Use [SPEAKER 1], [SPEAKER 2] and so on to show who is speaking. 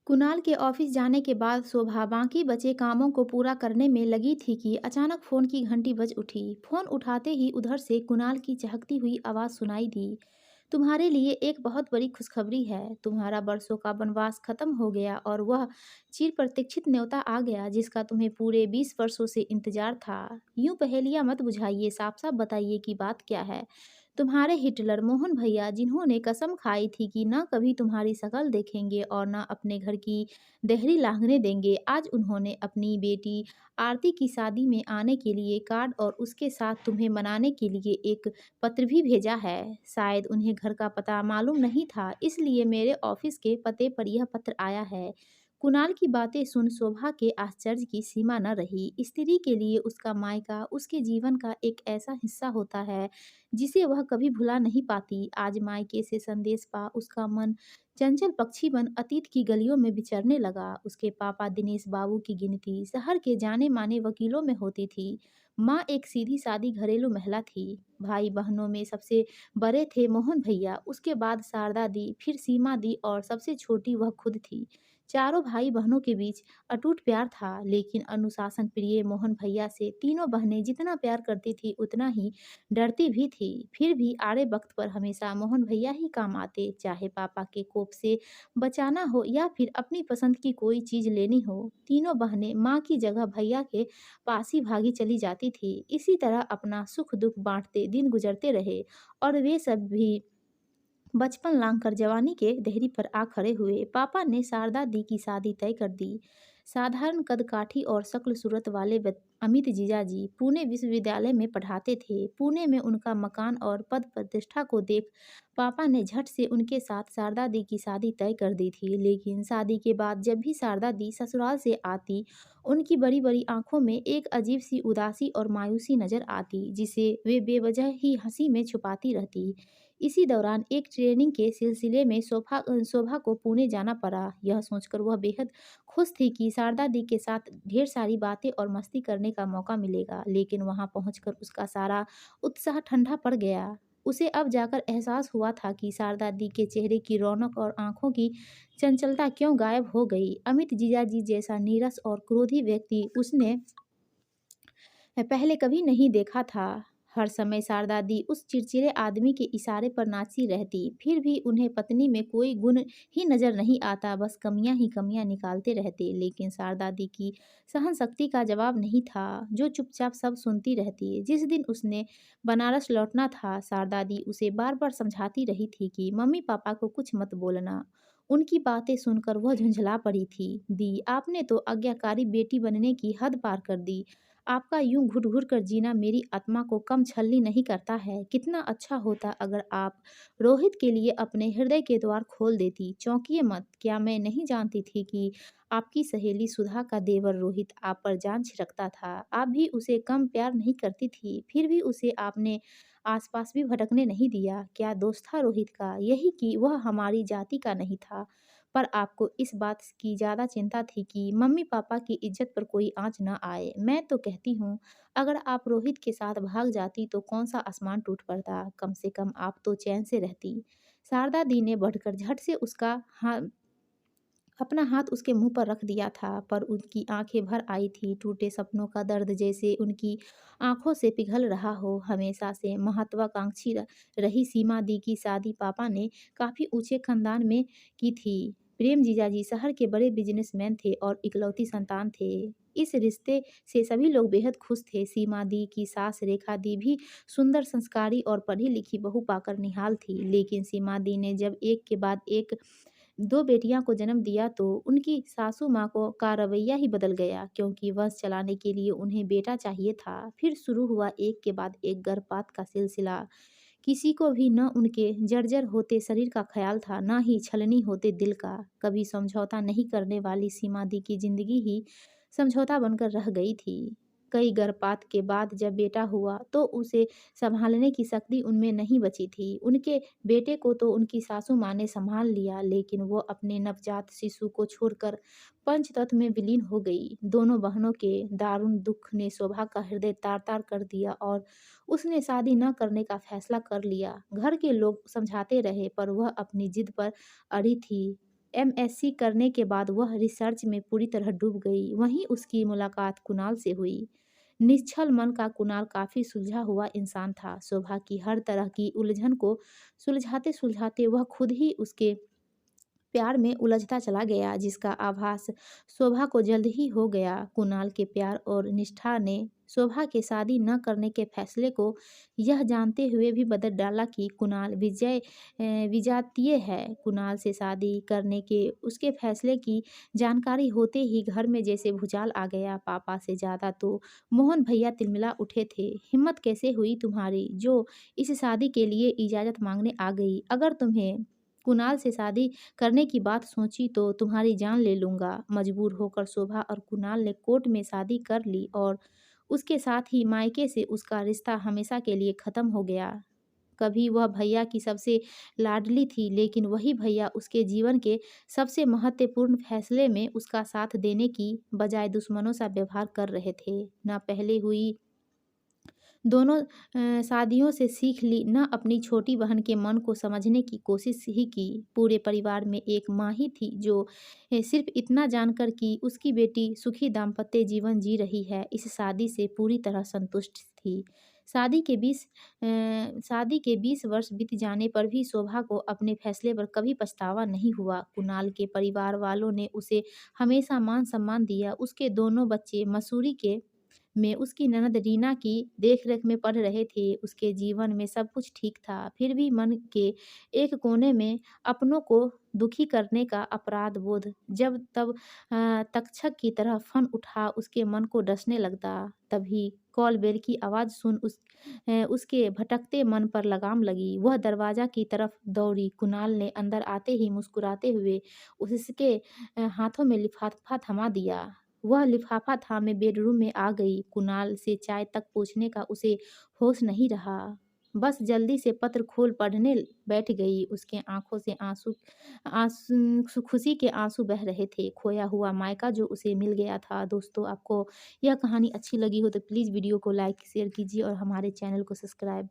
[SPEAKER 1] कुणाल के ऑफिस जाने के बाद शोभा बाकी बचे कामों को पूरा करने में लगी थी कि अचानक फोन की घंटी बज उठी। फोन उठाते ही उधर से कुणाल की चहकती हुई आवाज सुनाई दी। तुम्हारे लिए एक बहुत बड़ी खुशखबरी है। तुम्हारा बरसों का वनवास खत्म हो गया और वह चिर प्रतीक्षित न्योता आ गया जिसका तुम्हें पूरे 20 वर्षों से इंतजार था। यूं पहेलियां मत बुझाइए, साफ साफ बताइए कि बात क्या है। तुम्हारे हिटलर मोहन भैया, जिन्होंने कसम खाई थी कि न कभी तुम्हारी शकल देखेंगे और न अपने घर की देहरी लांघने देंगे, आज उन्होंने अपनी बेटी आरती की शादी में आने के लिए कार्ड और उसके साथ तुम्हें मनाने के लिए एक पत्र भी भेजा है। शायद उन्हें घर का पता मालूम नहीं था, इसलिए मेरे ऑफिस के पते पर यह पत्र आया है। कुणाल की बातें सुन शोभा के आश्चर्य की सीमा न रही। स्त्री के लिए उसका मायका उसके जीवन का एक ऐसा हिस्सा होता है जिसे वह कभी भुला नहीं पाती। आज मायके से संदेश पा उसका मन चंचल पक्षी बन अतीत की गलियों में विचरने लगा। उसके पापा दिनेश बाबू की गिनती शहर के जाने माने वकीलों में होती थी। माँ एक सीधी सादी घरेलू महिला थी। भाई बहनों में सबसे बड़े थे मोहन भैया, उसके बाद शारदा दी, फिर सीमा दी और सबसे छोटी वह खुद थी। चारों भाई बहनों के बीच अटूट प्यार था, लेकिन अनुशासन प्रिय मोहन भैया से तीनों बहनें जितना प्यार करती थी उतना ही डरती भी थी। फिर भी आड़े वक्त पर हमेशा मोहन भैया ही काम आते, चाहे पापा के कोप से बचाना हो या फिर अपनी पसंद की कोई चीज लेनी हो। तीनों बहनें माँ की जगह भैया के पास ही भागी चली जाती थी। इसी तरह अपना सुख दुख बांटते दिन गुजरते रहे और वे सब भी बचपन लांग कर जवानी के देहरी पर आ खड़े हुए। पापा ने शारदा दी की शादी तय कर दी। साधारण कदकाठी और शक्ल सूरत वाले अमित जीजाजी पुणे विश्वविद्यालय में पढ़ाते थे। पुणे में उनका मकान और पद प्रतिष्ठा को देख पापा ने झट से उनके साथ शारदा दी की शादी तय कर दी थी। लेकिन शादी के बाद जब भी शारदा दी ससुराल से आती, उनकी बड़ी बड़ी आंखों में एक अजीब सी उदासी और मायूसी नजर आती, जिसे वे बेवजह ही हंसी में छुपाती रहती। इसी दौरान एक ट्रेनिंग के सिलसिले में शोभा को पुणे जाना पड़ा। यह सोचकर वह बेहद खुश थी कि शारदा दी के साथ ढेर सारी बातें और मस्ती करने का मौका मिलेगा, लेकिन वहां पहुंचकर उसका सारा उत्साह ठंडा पड़ गया। उसे अब जाकर एहसास हुआ था कि शारदा दी के चेहरे की रौनक और आंखों की चंचलता क्यों गायब हो गई। अमित जीजाजी जैसा नीरस और क्रोधी व्यक्ति उसने पहले कभी नहीं देखा था। हर समय शारदा दी उस चिड़चिड़े आदमी के इशारे पर नाचती रहती, फिर भी उन्हें पत्नी में कोई गुण ही नजर नहीं आता, बस कमियां ही कमियां निकालते रहते। लेकिन शारदा दी की सहन शक्ति का जवाब नहीं था, जो चुपचाप सब सुनती रहती। जिस दिन उसने बनारस लौटना था, शारदा दी उसे बार बार समझाती रही थी कि मम्मी पापा को कुछ मत बोलना। उनकी बातें सुनकर वह झुंझला पड़ी थी। दी, आपने तो आज्ञाकारी बेटी बनने की हद पार कर दी। आपका यूं घुट घुट कर जीना मेरी आत्मा को कम छलनी नहीं करता है। कितना अच्छा होता अगर आप रोहित के लिए अपने हृदय के द्वार खोल देती। चौंकिए मत, क्या मैं नहीं जानती थी कि आपकी सहेली सुधा का देवर रोहित आप पर जान छिड़कता था। आप भी उसे कम प्यार नहीं करती थी, फिर भी उसे आपने आसपास भी भटकने नहीं दिया। क्या दोस्त था रोहित का? यही कि वह हमारी जाति का नहीं था। पर आपको इस बात की ज़्यादा चिंता थी कि मम्मी पापा की इज्जत पर कोई आँच न आए। मैं तो कहती हूँ, अगर आप रोहित के साथ भाग जाती तो कौन सा आसमान टूट पड़ता, कम से कम आप तो चैन से रहती। शारदा दी ने बढ़कर झट से उसका अपना हाथ उसके मुंह पर रख दिया था, पर उनकी आंखें भर आई थी। टूटे सपनों का दर्द जैसे उनकी आंखों से पिघल रहा हो। हमेशा से महत्वाकांक्षी रही सीमा दी की शादी पापा ने काफी ऊंचे खानदान में की थी। प्रेम जीजाजी शहर के बड़े बिजनेसमैन थे और इकलौती संतान थे। इस रिश्ते से सभी लोग बेहद खुश थे। सीमा दी की सास रेखा दी भी सुंदर, संस्कारी और पढ़ी लिखी बहू पाकर निहाल थी। लेकिन सीमा दी ने जब एक के बाद एक दो बेटियां को जन्म दिया तो उनकी सासू माँ को का रवैया ही बदल गया, क्योंकि वंश चलाने के लिए उन्हें बेटा चाहिए था। फिर शुरू हुआ एक के बाद एक गर्भपात का सिलसिला। किसी को भी न उनके जर्जर होते शरीर का ख्याल था, न ही छलनी होते दिल का। कभी समझौता नहीं करने वाली सीमा दी की जिंदगी ही समझौता बनकर रह गई थी। कई गर्भपात के बाद जब बेटा हुआ तो उसे संभालने की शक्ति उनमें नहीं बची थी। उनके बेटे को तो उनकी सासू माँ ने संभाल लिया, लेकिन वो अपने नवजात शिशु को छोड़कर पंचतत्व में विलीन हो गई। दोनों बहनों के दारुण दुख ने शोभा का हृदय तार तार कर दिया और उसने शादी न करने का फैसला कर लिया। घर के लोग समझाते रहे, पर वह अपनी जिद पर अड़ी थी। एमएससी करने के बाद वह रिसर्च में पूरी तरह डूब गई। वहीं उसकी मुलाकात कुणाल से हुई। निश्छल मन का कुणाल काफ़ी सुलझा हुआ इंसान था। शोभा की हर तरह की उलझन को सुलझाते-सुलझाते वह खुद ही उसके प्यार में उलझता चला गया, जिसका आभास शोभा को जल्द ही हो गया। कुणाल के प्यार और निष्ठा ने शोभा के शादी न करने के फैसले को यह जानते हुए भी बदल डाला कि कुणाल विजातीय है। कुणाल से शादी करने के उसके फैसले की जानकारी होते ही घर में जैसे भूचाल आ गया। पापा से ज़्यादा तो मोहन भैया तिलमिला उठे थे। हिम्मत कैसे हुई तुम्हारी जो इस शादी के लिए इजाज़त मांगने आ गई? अगर तुम्हें कुणाल से शादी करने की बात सोची तो तुम्हारी जान ले लूँगा। मजबूर होकर शोभा और कुणाल ने कोर्ट में शादी कर ली और उसके साथ ही मायके से उसका रिश्ता हमेशा के लिए ख़त्म हो गया। कभी वह भैया की सबसे लाडली थी, लेकिन वही भैया उसके जीवन के सबसे महत्वपूर्ण फैसले में उसका साथ देने की बजाय दुश्मनों सा व्यवहार कर रहे थे। न पहले हुई दोनों शादियों से सीख ली, न अपनी छोटी बहन के मन को समझने की कोशिश ही की। पूरे परिवार में एक माँ ही थी जो सिर्फ इतना जानकर कि उसकी बेटी सुखी दाम्पत्य जीवन जी रही है, इस शादी से पूरी तरह संतुष्ट थी। शादी के 20 वर्ष बीत जाने पर भी शोभा को अपने फैसले पर कभी पछतावा नहीं हुआ। कुणाल के परिवार वालों ने उसे हमेशा मान-सम्मान दिया। उसके दोनों बच्चे मसूरी में उसकी ननद रीना की देख-रेख में पढ़ रहे थे। उसके जीवन में सब कुछ ठीक था, फिर भी मन के एक कोने में अपनों को दुखी करने का अपराध बोध जब तब तक्षक की तरह फन उठा उसके मन को डसने लगता। तभी कॉल बेल की आवाज़ सुन उसके भटकते मन पर लगाम लगी। वह दरवाज़ा की तरफ दौड़ी। कुणाल ने अंदर आते ही मुस्कुराते हुए उसके हाथों में लिफाफा थमा दिया। वह लिफाफा थामे बेडरूम में आ गई। कुणाल से चाय तक पूछने का उसे होश नहीं रहा। बस जल्दी से पत्र खोल पढ़ने बैठ गई। उसके आँखों से खुशी के आँसू बह रहे थे। खोया हुआ मायका जो उसे मिल गया था। दोस्तों, आपको यह कहानी अच्छी लगी हो तो प्लीज़ वीडियो को लाइक, शेयर कीजिए और हमारे चैनल को सब्सक्राइब